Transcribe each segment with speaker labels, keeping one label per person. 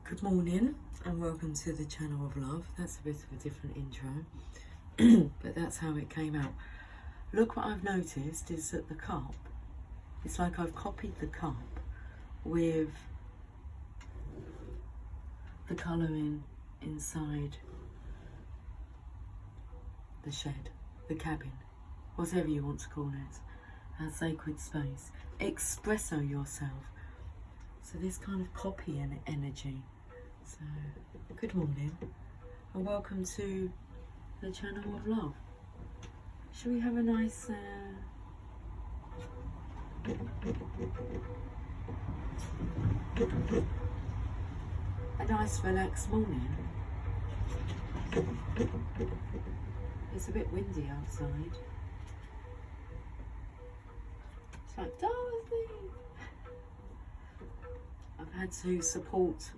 Speaker 1: Good morning and welcome to the Channel of Love. That's a bit of a different intro, but that's how it came out. Look, what I've noticed is that the cup, it's like I've copied the cup with the colouring inside the shed, the cabin, whatever you want to call it, our sacred space. Espresso yourself. So this kind of copy and energy. So, good morning and welcome to the Channel of Love. Shall we have a nice relaxed morning? It's a bit windy outside. It's like, Dorothy! I've had to support,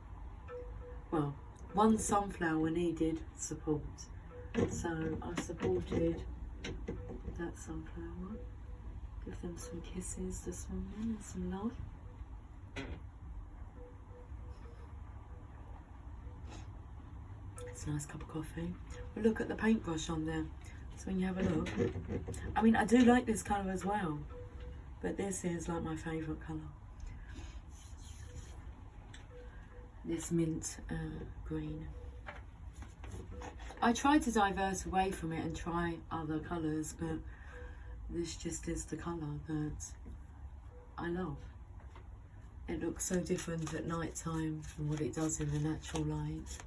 Speaker 1: well, one sunflower needed support, so I supported that sunflower. Give them some kisses this morning and some love. It's a nice cup of coffee. But look at the paintbrush on there. So when you have a look, I mean, I do like this colour as well, but this is like my favourite colour. This mint green. I tried to divert away from it and try other colours, but this just is the colour that I love. It looks so different at night time from what it does in the natural light.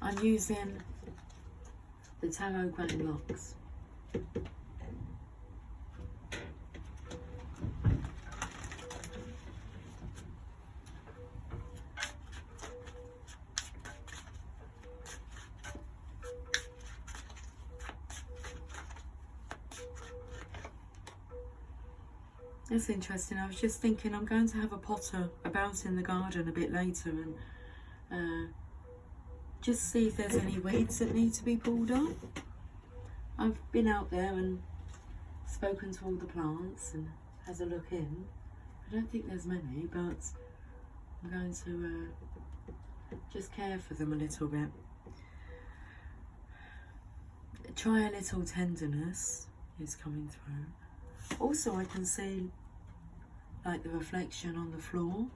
Speaker 1: I'm using the Tarot Grand Locks. That's interesting. I was just thinking I'm going to have a potter about in the garden a bit later and just see if there's any weeds that need to be pulled up. I've been out there and spoken to all the plants and had a look in. I don't think there's many, but I'm going to just care for them a little bit. Try a little tenderness is coming through. Also, I can see like the reflection on the floor.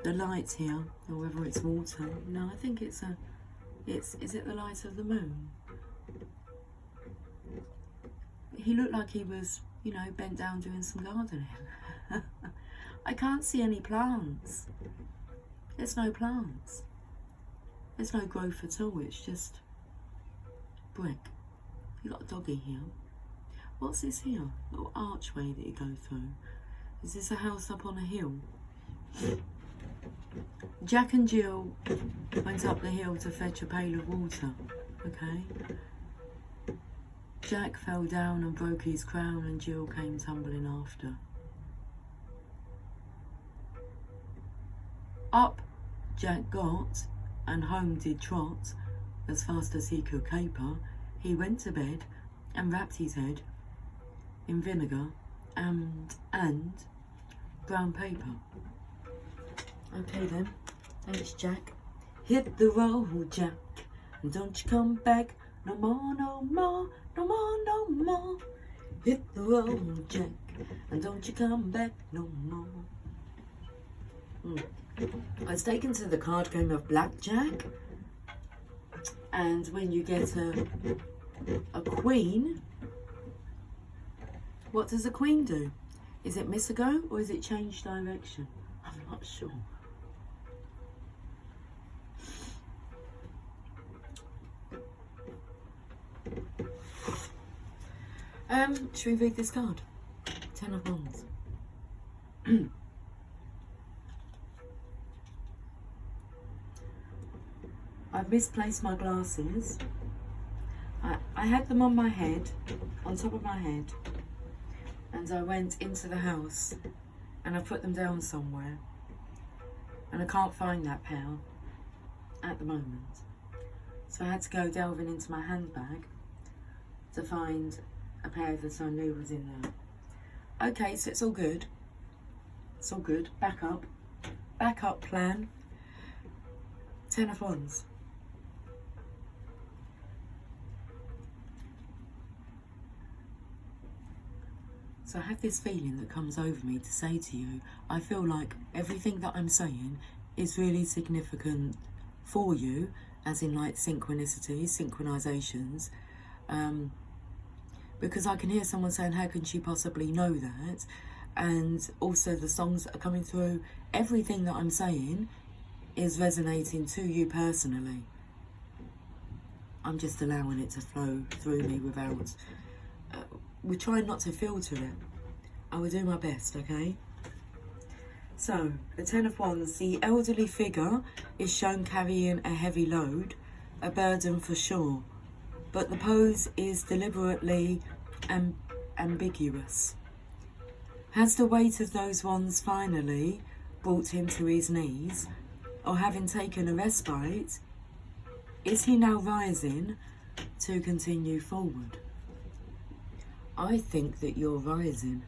Speaker 1: The light here, or whether it's water. No, I think is it the light of the moon? He looked like he was, you know, bent down doing some gardening. I can't see any plants. There's no plants. There's no growth at all, it's just brick. You got a doggy here. What's this here? Little archway that you go through. Is this a house up on a hill? Jack and Jill went up the hill to fetch a pail of water, okay? Jack fell down and broke his crown and Jill came tumbling after. Up Jack got and home did trot as fast as he could caper. He went to bed and wrapped his head in vinegar and brown paper. Okay then, thanks Jack. Hit the road, Jack, and don't you come back no more, no more, no more, no more. Hit the road, Jack, and don't you come back no more. I was taken to the card game of blackjack, and when you get a queen, what does a queen do? Is it miss a go or is it change direction? I'm not sure. Should we read this card? 10 of Wands. I've misplaced my glasses. I had them on my head, on top of my head, and I went into the house and I put them down somewhere and I can't find that pair at the moment. So I had to go delving into my handbag to find a pair that I knew was in there. Okay, so it's all good. It's all good. Back up. Backup plan. 10 of Wands. So I have this feeling that comes over me to say to you, I feel like everything that I'm saying is really significant for you, as in like synchronicities, synchronizations, because I can hear someone saying, how can she possibly know that? And also the songs that are coming through, everything that I'm saying is resonating to you personally. I'm just allowing it to flow through me without, we're trying not to filter it. I will do my best, okay? So, the 10 of Wands, the elderly figure is shown carrying a heavy load, a burden for sure. But the pose is deliberately ambiguous. Has the weight of those wands finally brought him to his knees? Or having taken a respite, is he now rising to continue forward? I think that you're rising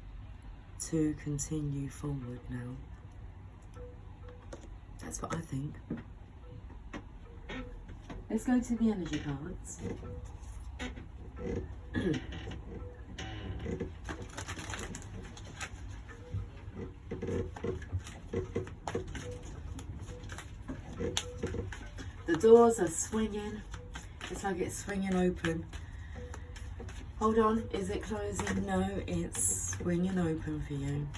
Speaker 1: to continue forward now. That's what I think. Let's go to the energy cards. The doors are swinging. It's like it's swinging open. Hold on, is it closing? No, it's swinging open for you.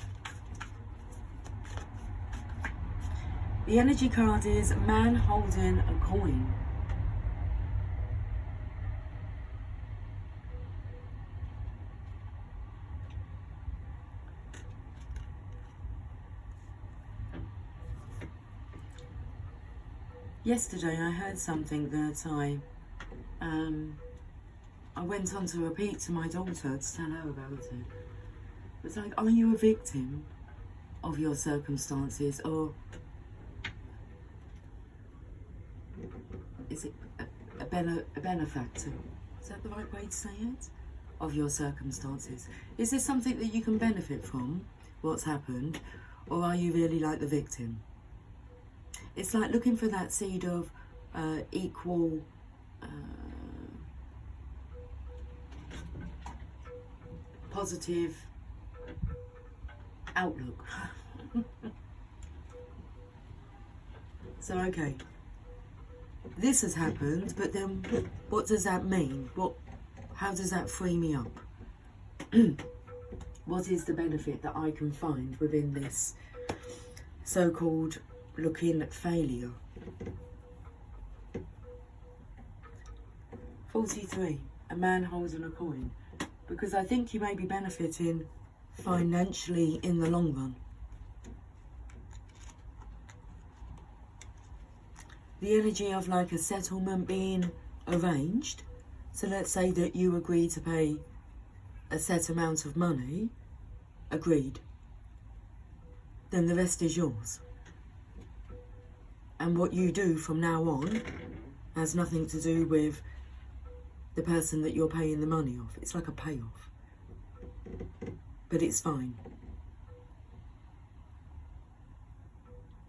Speaker 1: The energy card is man holding a coin. Yesterday I heard something that I went on to repeat to my daughter to tell her about it. It's like, are you a victim of your circumstances, or is it a benefactor? Is that the right way to say it? Of your circumstances. Is this something that you can benefit from, what's happened, or are you really like the victim? It's like looking for that seed of equal positive outlook. So, okay, this has happened, but then what does that mean? How does that free me up? What is the benefit that I can find within this so-called looking at failure? 43, a man holding a coin. Because I think you may be benefiting financially in the long run. The energy of like a settlement being arranged. So let's say that you agree to pay a set amount of money, agreed. Then the rest is yours. And what you do from now on has nothing to do with the person that you're paying the money off. It's like a payoff. But it's fine.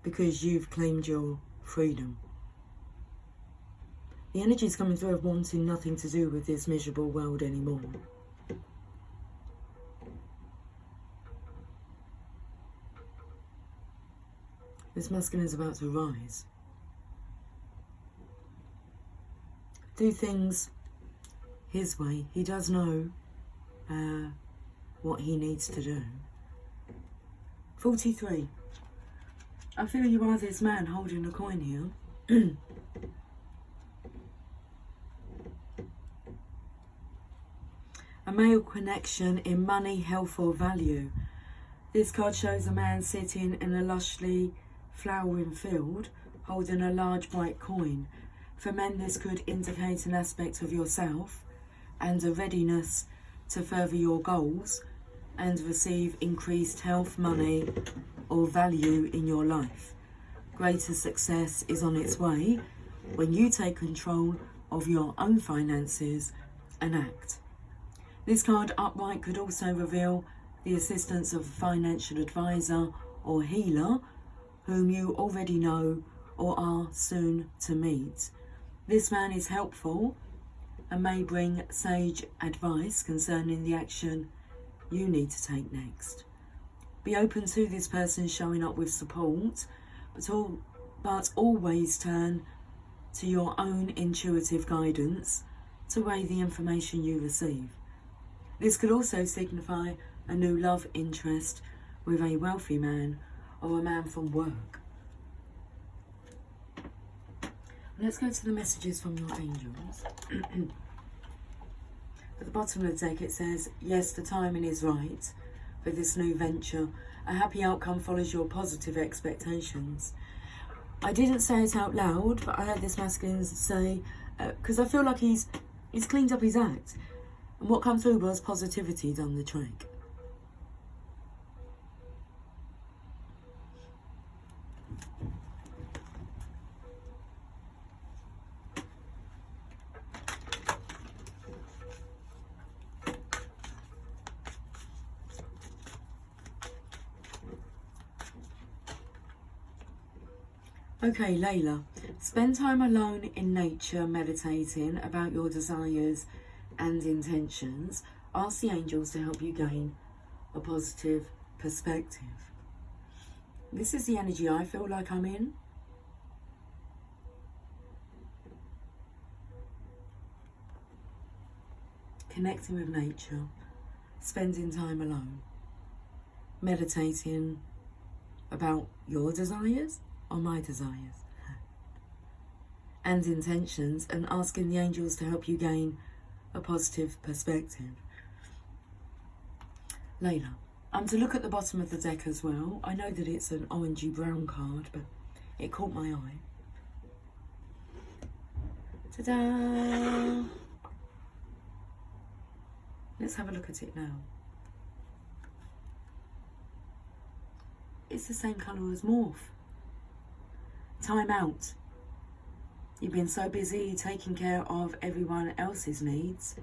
Speaker 1: Because you've claimed your freedom. The energy is coming through of wanting nothing to do with this miserable world anymore. This masculine is about to rise. Do things his way. He does know what he needs to do. 43. I feel you are this man holding a coin here. A male connection in money, health or value. This card shows a man sitting in a lushly flowering field holding a large white coin. For men, this could indicate an aspect of yourself and a readiness to further your goals and receive increased health, money or value in your life. Greater success is on its way when you take control of your own finances and act. This card upright could also reveal the assistance of a financial advisor or healer whom you already know or are soon to meet. This man is helpful and may bring sage advice concerning the action you need to take next. Be open to this person showing up with support, but always turn to your own intuitive guidance to weigh the information you receive. This could also signify a new love interest with a wealthy man or a man from work. Let's go to the messages from your angels. At the bottom of the deck it says, yes, the timing is right for this new venture. A happy outcome follows your positive expectations. I didn't say it out loud, but I heard this masculine say, because I feel like he's cleaned up his act. And what come through was positivity down the track. Okay, Layla, spend time alone in nature meditating about your desires and intentions. Ask the angels to help you gain a positive perspective. This is the energy I feel like I'm in. Connecting with nature, spending time alone, meditating about your desires or my desires and intentions, and asking the angels to help you gain a positive perspective. Layla, I'm to look at the bottom of the deck as well. I know that it's an orangey brown card, but it caught my eye. Ta-da! Let's have a look at it now. It's the same colour as Morph. Time out. You've been so busy taking care of everyone else's needs,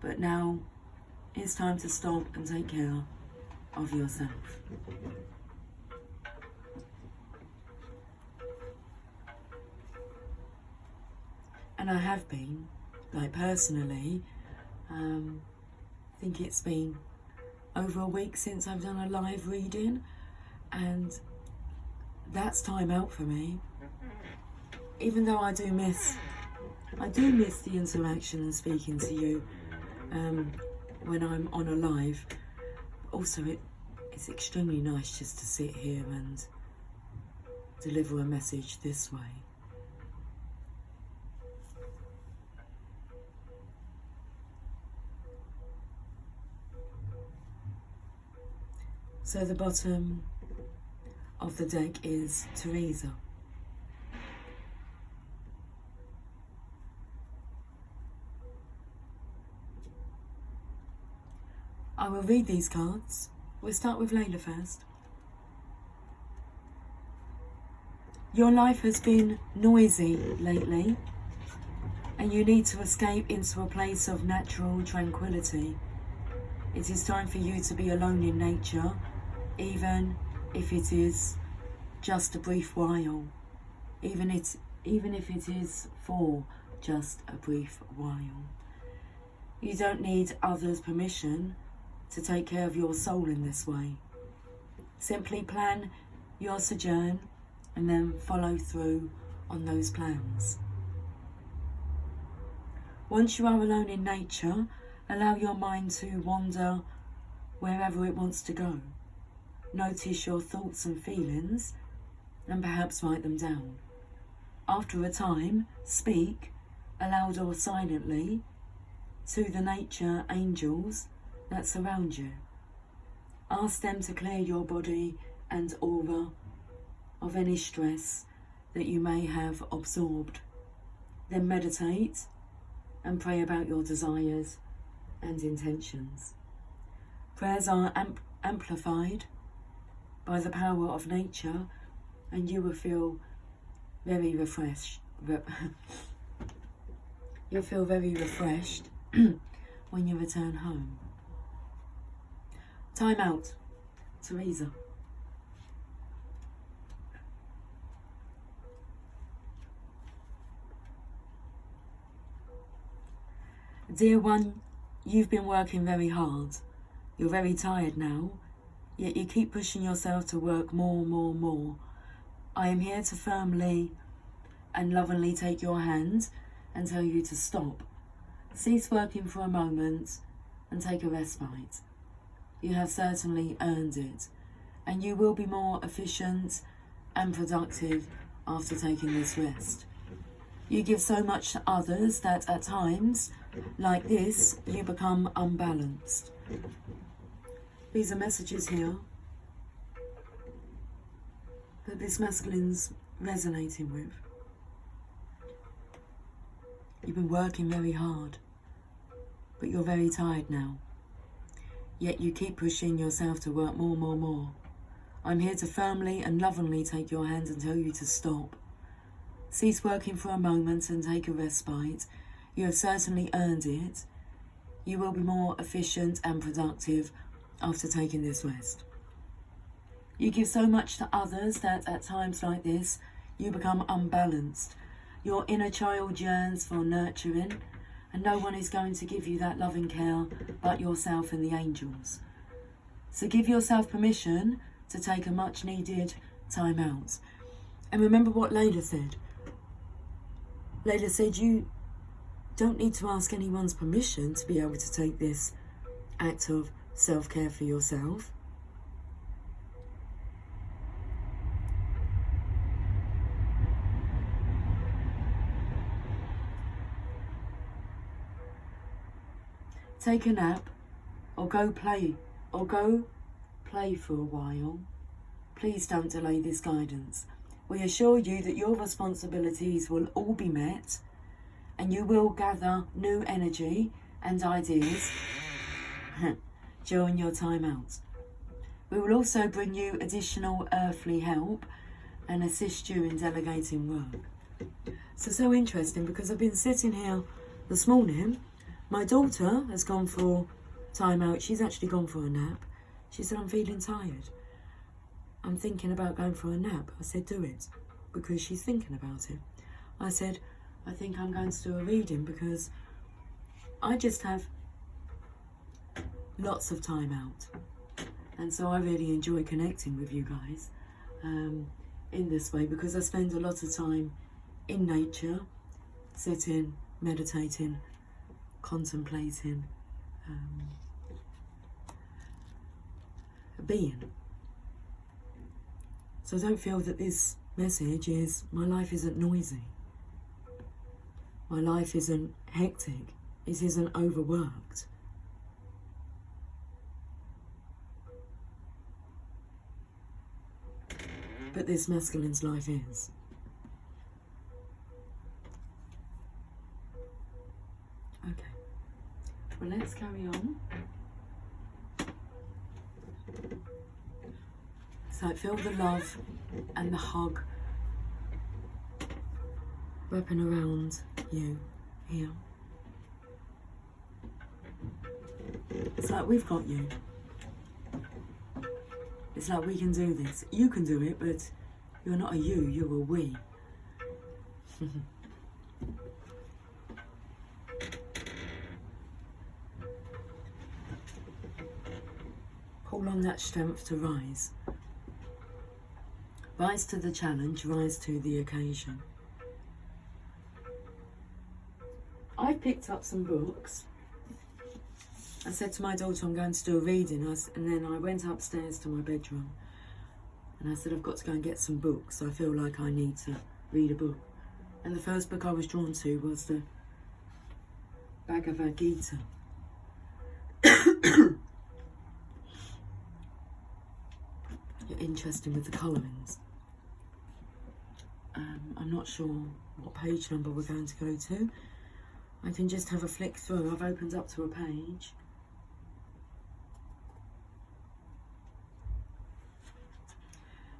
Speaker 1: but now it's time to stop and take care of yourself. And I have been, like personally, I think it's been over a week since I've done a live reading, and that's time out for me. Even though I do miss the interaction and speaking to you when I'm on a live. Also, it's extremely nice just to sit here and deliver a message this way. So the bottom of the deck is Teresa. I will read these cards. We'll start with Layla first. Your life has been noisy lately, and you need to escape into a place of natural tranquility. It is time for you to be alone in nature, even if it is just a brief while, even if it is for just a brief while. You don't need others' permission to take care of your soul in this way. Simply plan your sojourn and then follow through on those plans. Once you are alone in nature, allow your mind to wander wherever it wants to go. Notice your thoughts and feelings and perhaps write them down. After a time, speak, aloud or silently, to the nature angels that surround you. Ask them to clear your body and aura of any stress that you may have absorbed. Then meditate and pray about your desires and intentions. Prayers are amplified by the power of nature, and you will feel very refreshed. You'll feel very refreshed when you return home. Time out. Teresa. Dear one, you've been working very hard. You're very tired now, yet you keep pushing yourself to work more. I am here to firmly and lovingly take your hand and tell you to stop. Cease working for a moment and take a respite. You have certainly earned it, and you will be more efficient and productive after taking this rest. You give so much to others that at times, like this, you become unbalanced. These are messages here that this masculine's resonating with. You've been working very hard, but you're very tired now. Yet you keep pushing yourself to work more. I'm here to firmly and lovingly take your hand and tell you to stop. Cease working for a moment and take a respite. You have certainly earned it. You will be more efficient and productive after taking this rest. You give so much to others that at times like this, you become unbalanced. Your inner child yearns for nurturing, and no one is going to give you that loving care but yourself and the angels. So give yourself permission to take a much needed time out. And remember what Layla said. Layla said you don't need to ask anyone's permission to be able to take this act of self-care for yourself. Take a nap or go play for a while. Please don't delay this guidance. We assure you that your responsibilities will all be met and you will gather new energy and ideas during your time out. We will also bring you additional earthly help and assist you in delegating work. So interesting, because I've been sitting here this morning. My daughter has gone for time out. She's actually gone for a nap. She said, I'm feeling tired. I'm thinking about going for a nap. I said, do it, because she's thinking about it. I said, I think I'm going to do a reading because I just have lots of time out. And so I really enjoy connecting with you guys in this way, because I spend a lot of time in nature, sitting, meditating, contemplating, being. So don't feel that this message is, my life isn't noisy. My life isn't hectic. It isn't overworked. But this masculine's life is. Okay. Well, let's carry on. So feel the love and the hug wrapping around you here. It's like we've got you. It's like we can do this. You can do it, but you're not a you, you're a we. Call on that strength to rise. Rise to the challenge, rise to the occasion. I picked up some books. I said to my daughter, I'm going to do a reading, and then I went upstairs to my bedroom and I said, I've got to go and get some books. I feel like I need to read a book. And the first book I was drawn to was the Bhagavad Gita. You're interested with the colourings. I'm not sure what page number we're going to go to. I can just have a flick through. I've opened up to a page.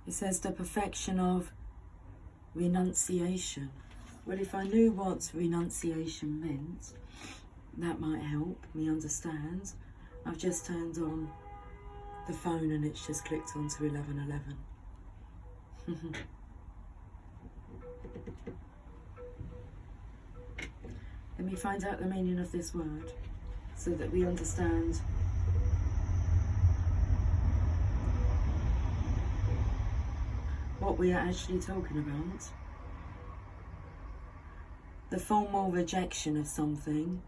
Speaker 1: It says the perfection of renunciation. Well, if I knew what renunciation meant, that might help me understand. I've just turned on the phone and it's just clicked onto 1111. Let me find out the meaning of this word so that we understand what we are actually talking about. The formal rejection of something,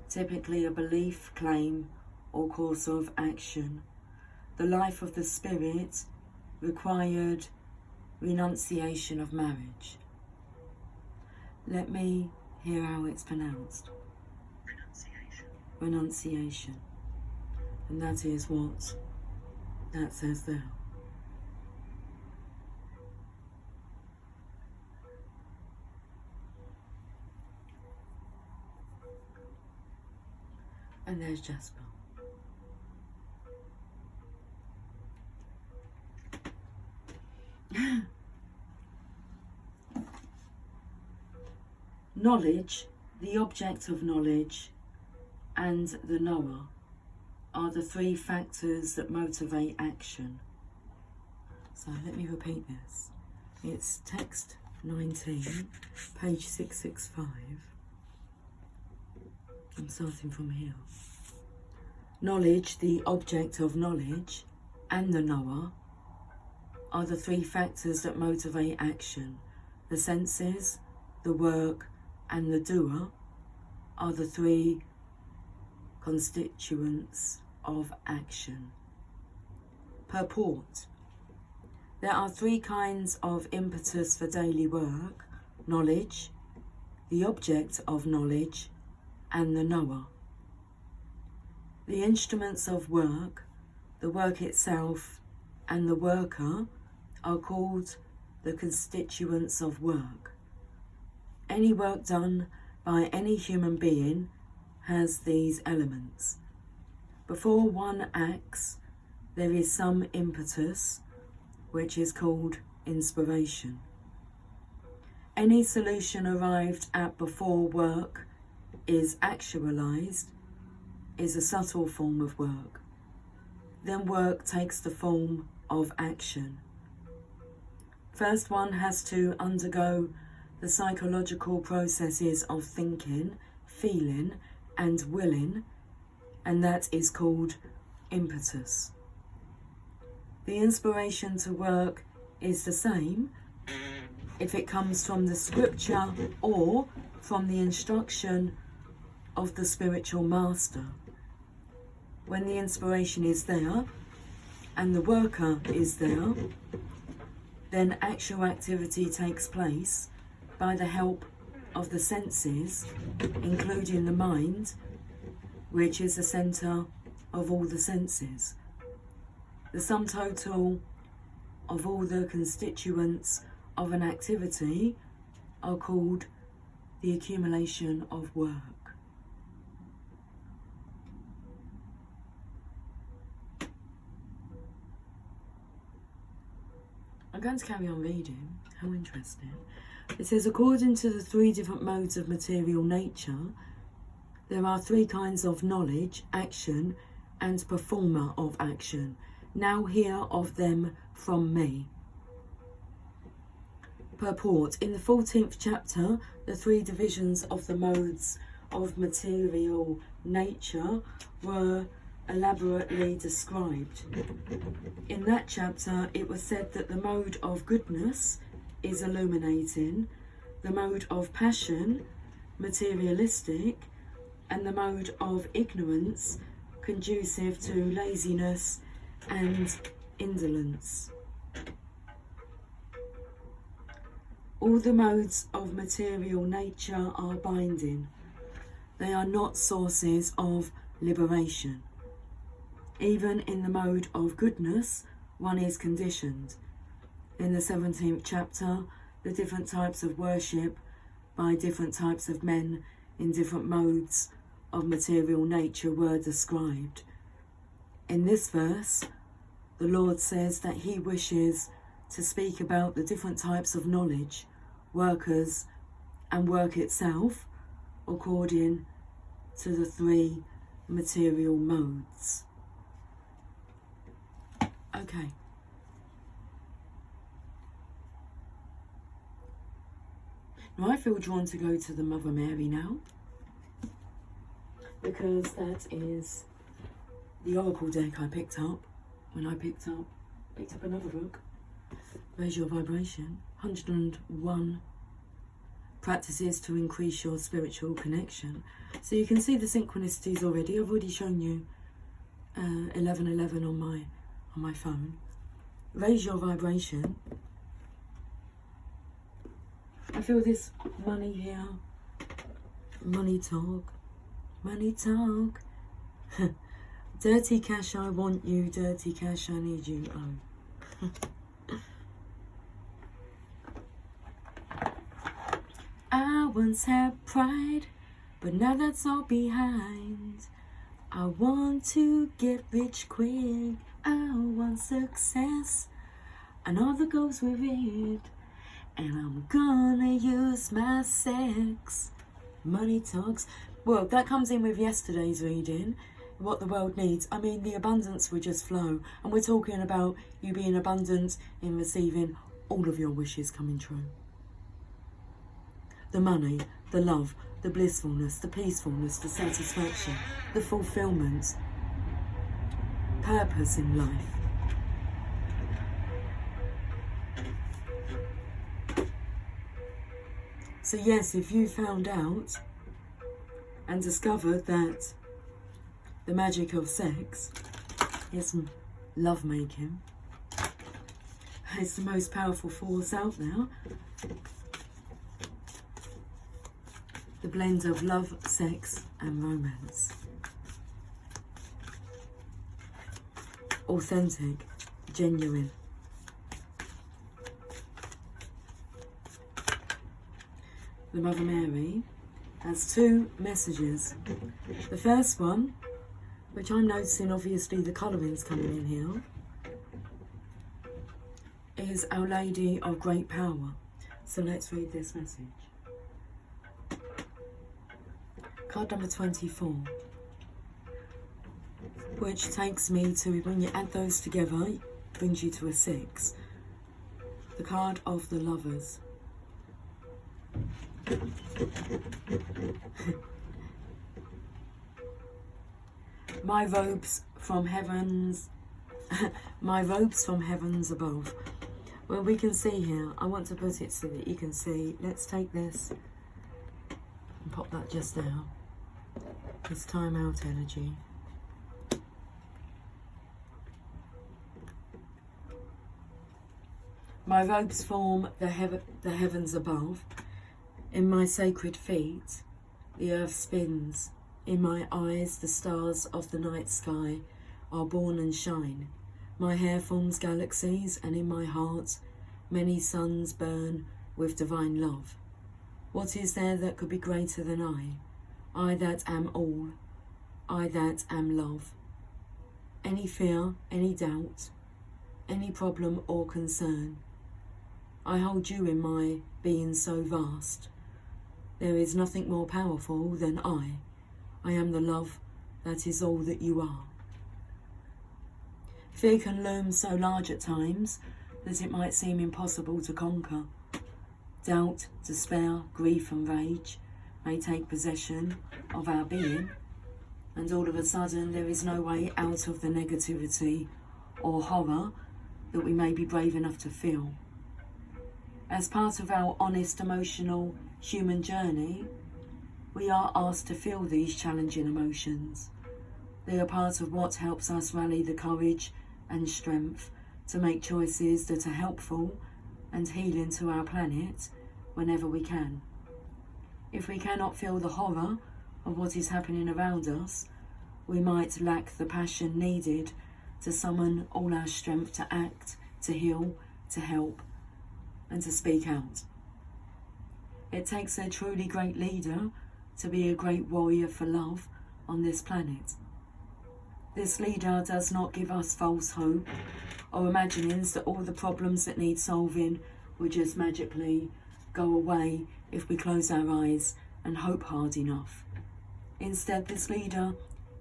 Speaker 1: typically a belief, claim, or course of action. The life of the spirit required renunciation of marriage. Let me hear how it's pronounced. Renunciation. And that is what that says there. And there's Jasper. Knowledge, the object of knowledge, and the knower are the three factors that motivate action. So let me repeat this. It's text 19, page 665. I'm starting from here. Knowledge, the object of knowledge, and the knower are the three factors that motivate action. The senses, the work, and the doer are the three constituents of action. Purport. There are three kinds of impetus for daily work: knowledge, the object of knowledge, and the knower. The instruments of work, the work itself, and the worker are called the constituents of work. Any work done by any human being has these elements. Before one acts, there is some impetus, which is called inspiration. Any solution arrived at before work is actualized, is a subtle form of work. Then work takes the form of action. First, one has to undergo the psychological processes of thinking, feeling, and willing, and that is called impetus. The inspiration to work is the same if it comes from the scripture or from the instruction of the spiritual master. When the inspiration is there and the worker is there, then actual activity takes place by the help of the senses, including the mind, which is the centre of all the senses. The sum total of all the constituents of an activity are called the accumulation of work. I'm going to carry on reading. How interesting. It says, according to the three different modes of material nature, there are three kinds of knowledge, action, and performer of action. Now hear of them from me. Purport. In the 14th chapter, the three divisions of the modes of material nature were elaborately described. In that chapter, it was said that the mode of goodness is illuminating, the mode of passion, materialistic, and the mode of ignorance, conducive to laziness and indolence. All the modes of material nature are binding. They are not sources of liberation. Even in the mode of goodness, one is conditioned. In the 17th chapter, the different types of worship by different types of men in different modes of material nature were described. In this verse, the Lord says that he wishes to speak about the different types of knowledge, workers, and work itself, according to the three material modes. Okay. Now I feel drawn to go to the Mother Mary now, because that is the Oracle deck I picked up when I picked up another book, Raise Your Vibration, 101 Practices to Increase Your Spiritual Connection. So you can see the synchronicities already. I've already shown you 1111 on my phone. Raise your vibration. I feel this money here. Money talk. Money talk. Dirty cash, I want you. Dirty cash, I need you. Oh. I once had pride, but now that's all behind. I want to get rich quick. I want success and all that goes with it. And I'm gonna use my sex. Money talks. Well, that comes in with yesterday's reading. What the world needs. I mean, the abundance will just flow. And we're talking about you being abundant in receiving all of your wishes coming true. The money, the love, the blissfulness, the peacefulness, the satisfaction, the fulfillment, purpose in life. So yes, if you found out and discovered that the magic of sex is lovemaking, it's the most powerful force out there. The blend of love, sex and romance. Authentic, genuine. The Mother Mary has two messages. The first one, which I'm noticing obviously the colouring's coming in here, is Our Lady of Great Power. So let's read this message. Card number 24, which takes me to, when you add those together, brings you to a 6. The card of the Lovers. My robes from heavens, my robes from heavens above. Well, we can see here, I want to put it so that you can see. Let's take this and pop that just there. This time out energy. My robes form the heavens above. In my sacred feet, the earth spins. In my eyes, the stars of the night sky are born and shine. My hair forms galaxies, and in my heart, many suns burn with divine love. What is there that could be greater than I? I that am all, I that am love. Any fear, any doubt, any problem or concern, I hold you in my being so vast. There is nothing more powerful than I. I am the love that is all that you are. Fear can loom so large at times that it might seem impossible to conquer. Doubt, despair, grief and rage may take possession of our being, and all of a sudden there is no way out of the negativity or horror that we may be brave enough to feel. As part of our honest, emotional, human journey, we are asked to feel these challenging emotions. They are part of what helps us rally the courage and strength to make choices that are helpful and healing to our planet whenever we can. If we cannot feel the horror of what is happening around us, we might lack the passion needed to summon all our strength to act, to heal, to help, and to speak out. It takes a truly great leader to be a great warrior for love on this planet. This leader does not give us false hope or imaginings that all the problems that need solving will just magically go away if we close our eyes and hope hard enough. Instead, this leader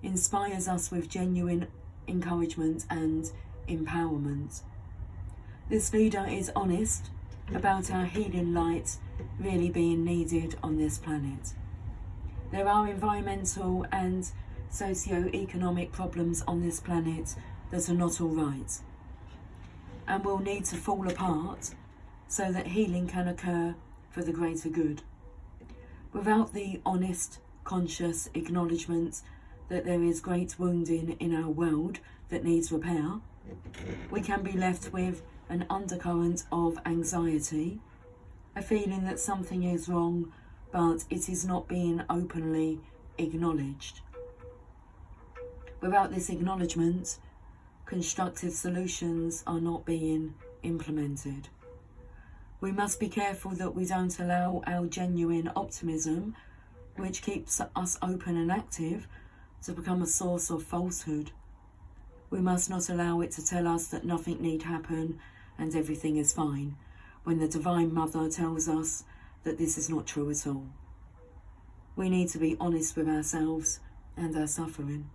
Speaker 1: inspires us with genuine encouragement and empowerment. This leader is honest about our healing light really being needed on this planet. There are environmental and socio-economic problems on this planet that are not all right and will need to fall apart so that healing can occur for the greater good. Without the honest, conscious acknowledgement that there is great wounding in our world that needs repair, we can be left with an undercurrent of anxiety, a feeling that something is wrong, but it is not being openly acknowledged. Without this acknowledgement, constructive solutions are not being implemented. We must be careful that we don't allow our genuine optimism, which keeps us open and active, to become a source of falsehood. We must not allow it to tell us that nothing need happen and everything is fine, when the Divine Mother tells us that this is not true at all. We need to be honest with ourselves and our suffering.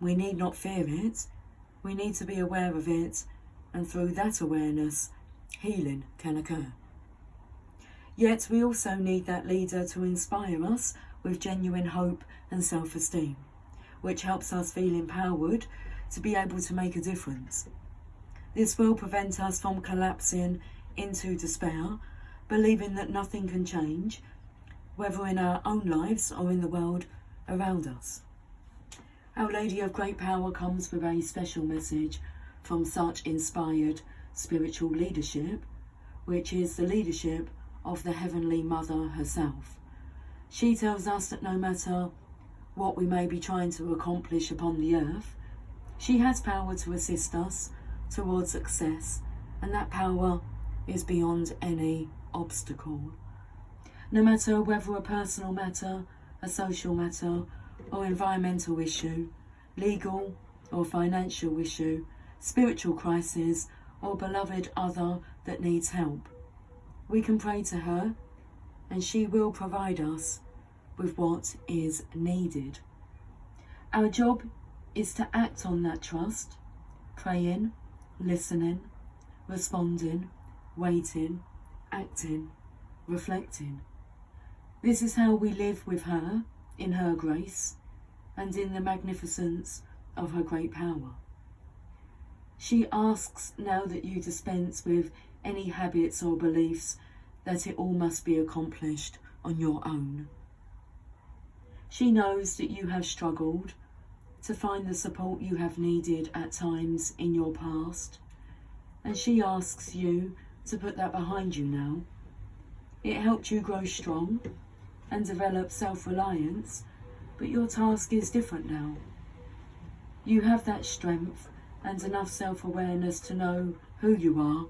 Speaker 1: We need not fear it, we need to be aware of it, and through that awareness, healing can occur. Yet we also need that leader to inspire us with genuine hope and self-esteem, which helps us feel empowered to be able to make a difference. This will prevent us from collapsing into despair, believing that nothing can change, whether in our own lives or in the world around us. Our Lady of Great Power comes with a special message from such inspired spiritual leadership, which is the leadership of the Heavenly Mother herself. She tells us that no matter what we may be trying to accomplish upon the earth, she has power to assist us towards success, and that power is beyond any obstacle. No matter whether a personal matter, a social matter, or environmental issue, legal or financial issue, spiritual crisis, or beloved other that needs help, we can pray to her and she will provide us with what is needed. Our job is to act on that trust, praying, listening, responding, waiting, acting, reflecting. This is how we live with her in her grace and in the magnificence of her great power. She asks now that you dispense with any habits or beliefs that it all must be accomplished on your own. She knows that you have struggled to find the support you have needed at times in your past, and she asks you to put that behind you now. It helped you grow strong and develop self-reliance, but your task is different now. You have that strength and enough self-awareness to know who you are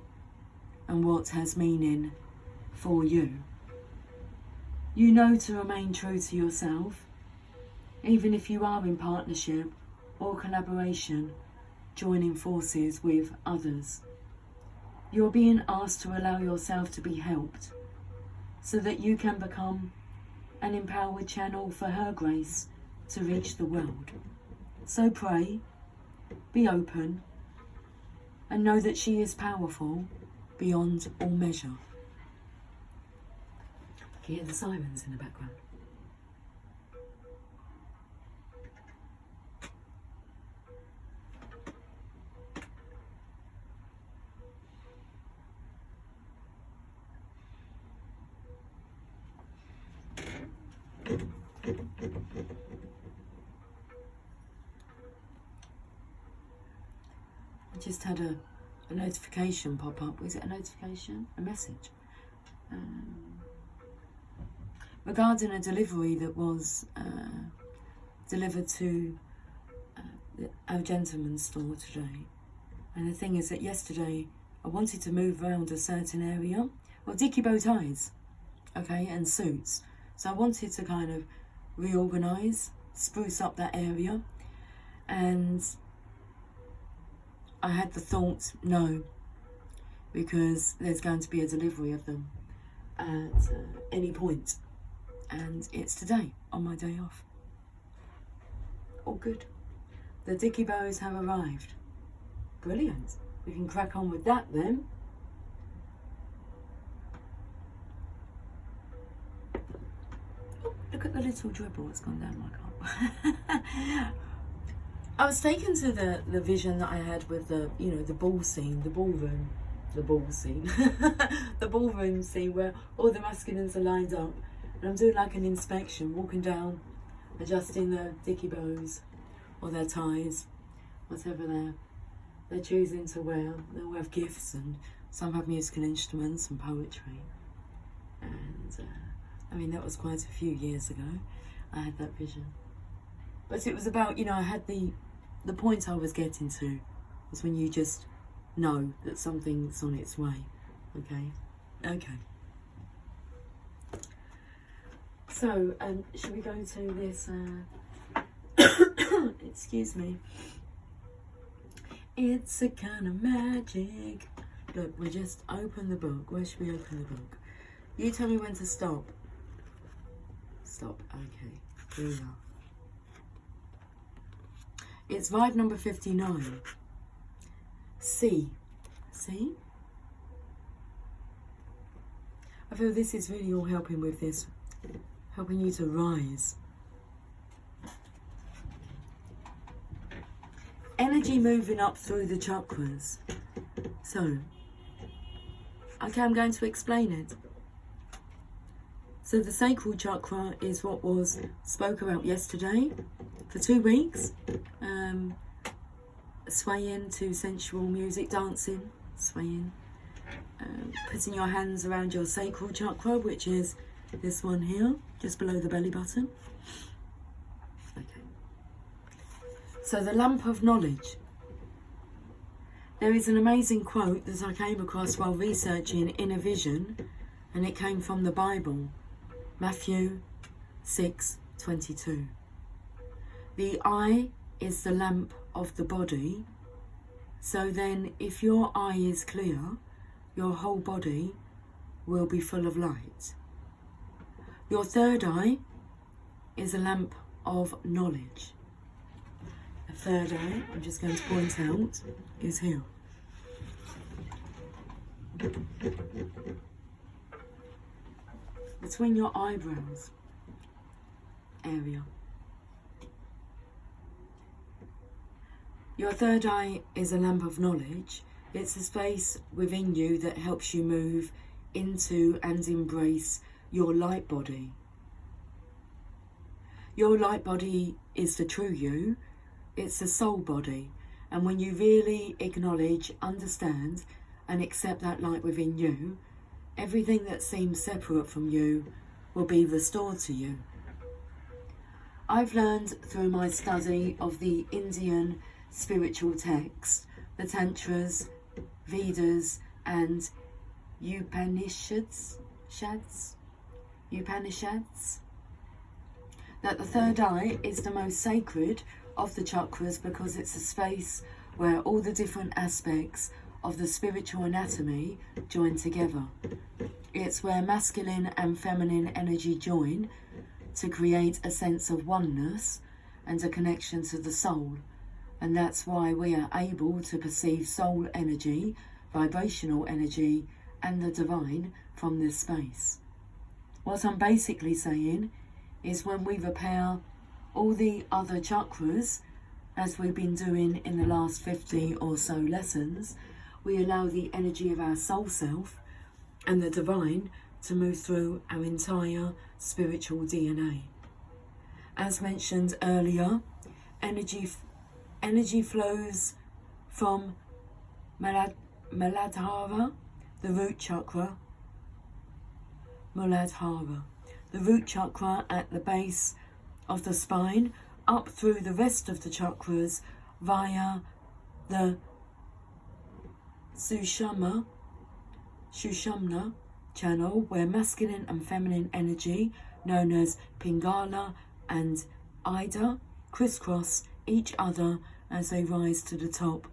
Speaker 1: and what has meaning for you. You know to remain true to yourself, even if you are in partnership or collaboration, joining forces with others. You're being asked to allow yourself to be helped so that you can become an empowered channel for her grace to reach the world. So pray, be open, and know that she is powerful beyond all measure. Can you hear the sirens in the background? I just had a notification pop up. Is it a notification? A message? Regarding a delivery that was delivered to our gentleman's store today. And the thing is that yesterday I wanted to move around a certain area. Well, dicky bow ties, okay, and suits. So I wanted to kind of reorganise, spruce up that area, and I had the thought, no, because there's going to be a delivery of them at any point, and it's today, on my day off. All good. The dicky bows have arrived. Brilliant. We can crack on with that then. Oh, look at the little dribble, it's gone down my cup. I was taken to the vision that I had with the, you know, the ball scene, the ballroom, the ball scene, the ballroom scene where all the masculines are lined up, and I'm doing like an inspection, walking down, adjusting their dicky bows or their ties, whatever they're choosing to wear. They all have gifts, and some have musical instruments and poetry. And I mean, that was quite a few years ago. I had that vision, but it was about, you know, I had the point I was getting to was when you just know that something's on its way. Okay. So, should we go to this? Excuse me. It's a kind of magic. Look, we just open the book. Where should we open the book? You tell me when to stop. Stop. Okay. Here we are. It's vibe number 59. See? I feel this is really all helping with this, helping you to rise. Energy moving up through the chakras. So, okay, I'm going to explain it. So the sacral chakra is what was spoke about yesterday for 2 weeks. Swaying to sensual music, dancing, swaying. Putting your hands around your sacral chakra, which is this one here, just below the belly button. Okay. So the lamp of knowledge. There is an amazing quote that I came across while researching Inner Vision, and it came from the Bible, Matthew 6:22. The eye is the lamp of the body, so then if your eye is clear, your whole body will be full of light. Your third eye is a lamp of knowledge. The third eye, I'm just going to point out, is here. Between your eyebrows area. Your third eye is a lamp of knowledge. It's a space within you that helps you move into and embrace your light body. Your light body is the true you. It's the soul body. And when you really acknowledge, understand, and accept that light within you, everything that seems separate from you will be restored to you. I've learned through my study of the Indian spiritual texts, the Tantras, Vedas, and Upanishads, that the third eye is the most sacred of the chakras because it's a space where all the different aspects of the spiritual anatomy join together. It's where masculine and feminine energy join to create a sense of oneness and a connection to the soul. And that's why we are able to perceive soul energy, vibrational energy, and the divine from this space. What I'm basically saying is when we repair all the other chakras, as we've been doing in the last 50 or so lessons, we allow the energy of our soul self and the divine to move through our entire spiritual DNA. As mentioned earlier, energy flows from Muladhara, the root chakra, Muladhara, the root chakra at the base of the spine, up through the rest of the chakras via the Sushumna channel, where masculine and feminine energy, known as Pingala and Ida, crisscross each other as they rise to the top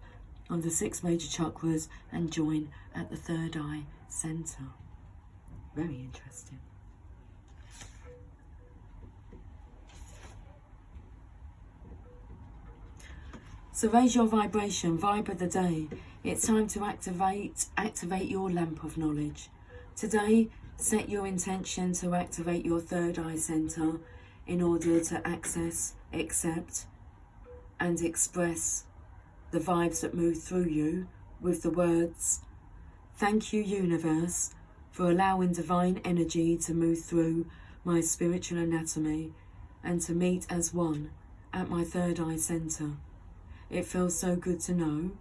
Speaker 1: of the 6 major chakras and join at the third eye center. Very interesting. So raise your vibration, vibe of the day. It's time to activate your lamp of knowledge. Today, set your intention to activate your third eye center in order to access, accept, and express the vibes that move through you with the words, "Thank you, universe, for allowing divine energy to move through my spiritual anatomy and to meet as one at my third eye center. It feels so good to know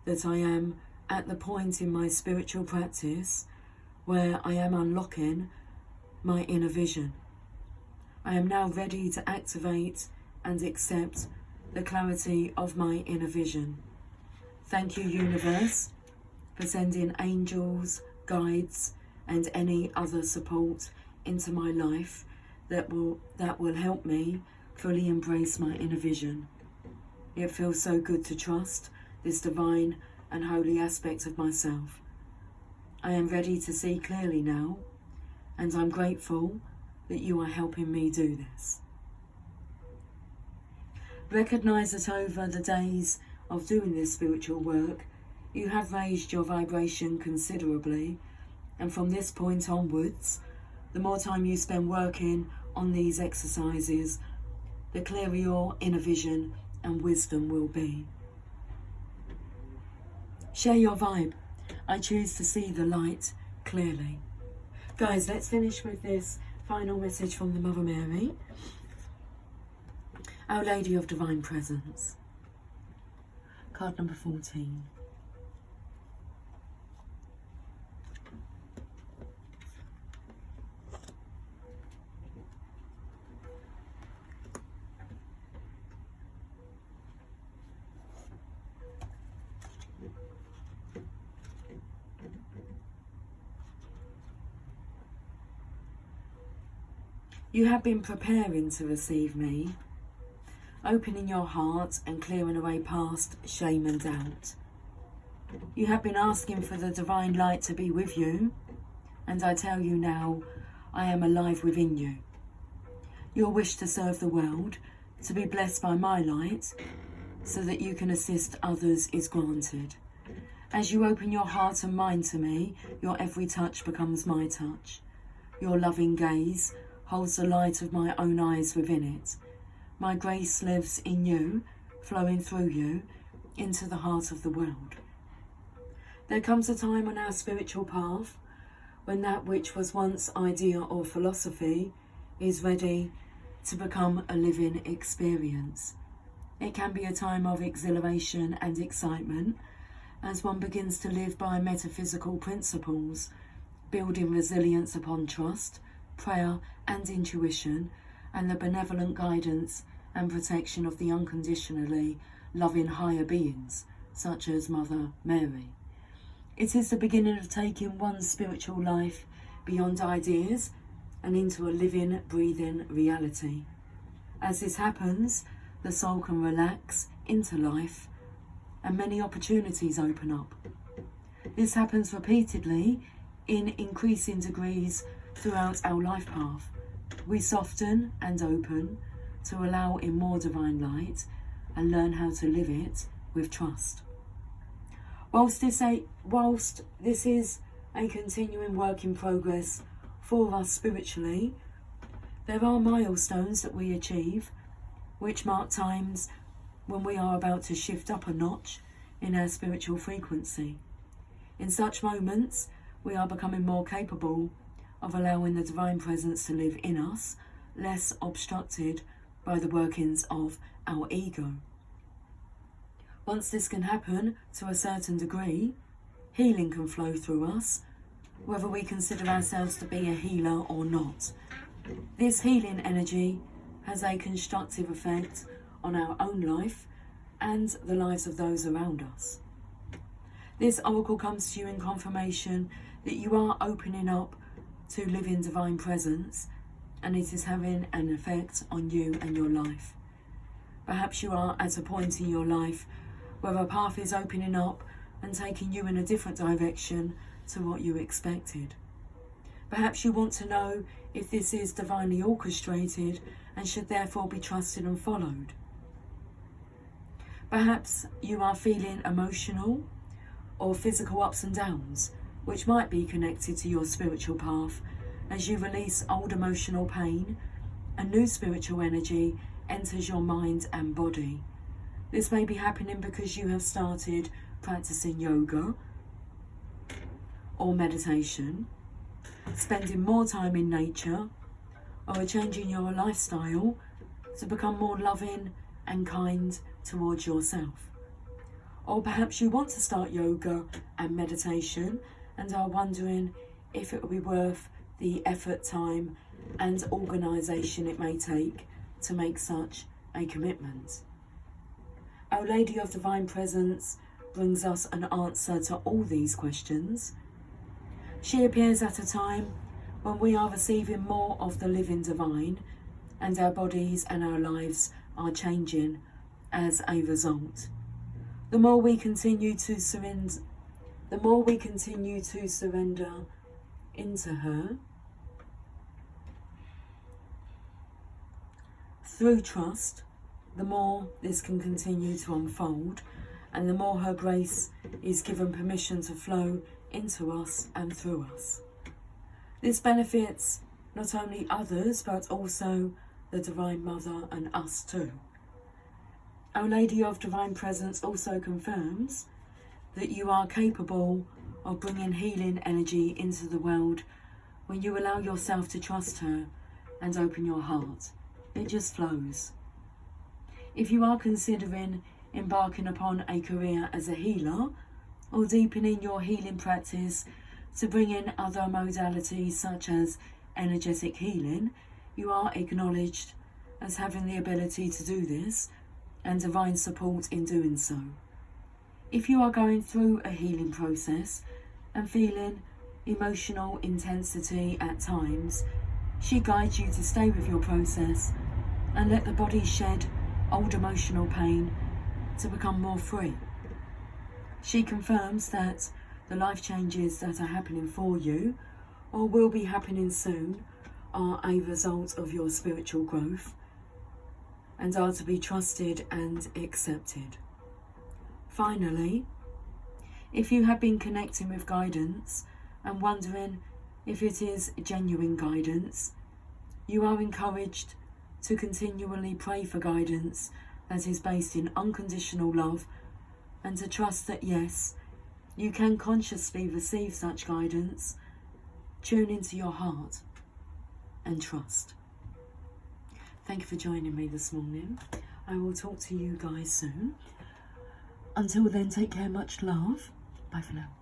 Speaker 1: that I am at the point in my spiritual practice where I am unlocking my inner vision. I am now ready to activate and accept the clarity of my inner vision. Thank you, universe, for sending angels, guides, and any other support into my life that will help me fully embrace my inner vision. It feels so good to trust this divine and holy aspect of myself. I am ready to see clearly now, and I'm grateful that you are helping me do this." Recognize that over the days of doing this spiritual work, you have raised your vibration considerably, and from this point onwards, the more time you spend working on these exercises, the clearer your inner vision and wisdom will be. Share your vibe. I choose to see the light clearly. Guys, let's finish with this final message from the Mother Mary, Our Lady of Divine Presence. Card number 14. You have been preparing to receive me, opening your heart and clearing away past shame and doubt. You have been asking for the divine light to be with you, and I tell you now, I am alive within you. Your wish to serve the world, to be blessed by my light, so that you can assist others is granted. As you open your heart and mind to me, your every touch becomes my touch. Your loving gaze holds the light of my own eyes within it. My grace lives in you, flowing through you, into the heart of the world. There comes a time on our spiritual path when that which was once idea or philosophy is ready to become a living experience. It can be a time of exhilaration and excitement as one begins to live by metaphysical principles, building resilience upon trust, prayer and intuition, and the benevolent guidance and protection of the unconditionally loving higher beings, such as Mother Mary. It is the beginning of taking one's spiritual life beyond ideas and into a living, breathing reality. As this happens, the soul can relax into life and many opportunities open up. This happens repeatedly in increasing degrees throughout our life path. We soften and open to allow in more divine light and learn how to live it with trust. Whilst this is a continuing work in progress for us spiritually, there are milestones that we achieve which mark times when we are about to shift up a notch in our spiritual frequency. In such moments, we are becoming more capable of allowing the divine presence to live in us, less obstructed by the workings of our ego. Once this can happen to a certain degree, healing can flow through us, whether we consider ourselves to be a healer or not. This healing energy has a constructive effect on our own life and the lives of those around us. This oracle comes to you in confirmation that you are opening up to live in divine presence, and it is having an effect on you and your life. Perhaps you are at a point in your life where a path is opening up and taking you in a different direction to what you expected. Perhaps you want to know if this is divinely orchestrated and should therefore be trusted and followed. Perhaps you are feeling emotional or physical ups and downs, which might be connected to your spiritual path as you release old emotional pain and new spiritual energy enters your mind and body. This may be happening because you have started practicing yoga or meditation, spending more time in nature, or changing your lifestyle to become more loving and kind towards yourself. Or perhaps you want to start yoga and meditation and are wondering if it will be worth the effort, time and organisation it may take to make such a commitment. Our Lady of Divine Presence brings us an answer to all these questions. She appears at a time when we are receiving more of the living divine and our bodies and our lives are changing as a result. The more we continue to surrender into her through trust, the more this can continue to unfold, and the more her grace is given permission to flow into us and through us. This benefits not only others but also the Divine Mother and us too. Our Lady of Divine Presence also confirms that you are capable of bringing healing energy into the world when you allow yourself to trust her and open your heart. It just flows. If you are considering embarking upon a career as a healer or deepening your healing practice to bring in other modalities such as energetic healing, you are acknowledged as having the ability to do this and divine support in doing so. If you are going through a healing process and feeling emotional intensity at times, she guides you to stay with your process and let the body shed old emotional pain to become more free. She confirms that the life changes that are happening for you or will be happening soon are a result of your spiritual growth and are to be trusted and accepted. Finally, if you have been connecting with guidance and wondering if it is genuine guidance, you are encouraged to continually pray for guidance that is based in unconditional love and to trust that yes, you can consciously receive such guidance. Tune into your heart and trust. Thank you for joining me this morning. I will talk to you guys soon. Until then, take care, much love. Bye for now.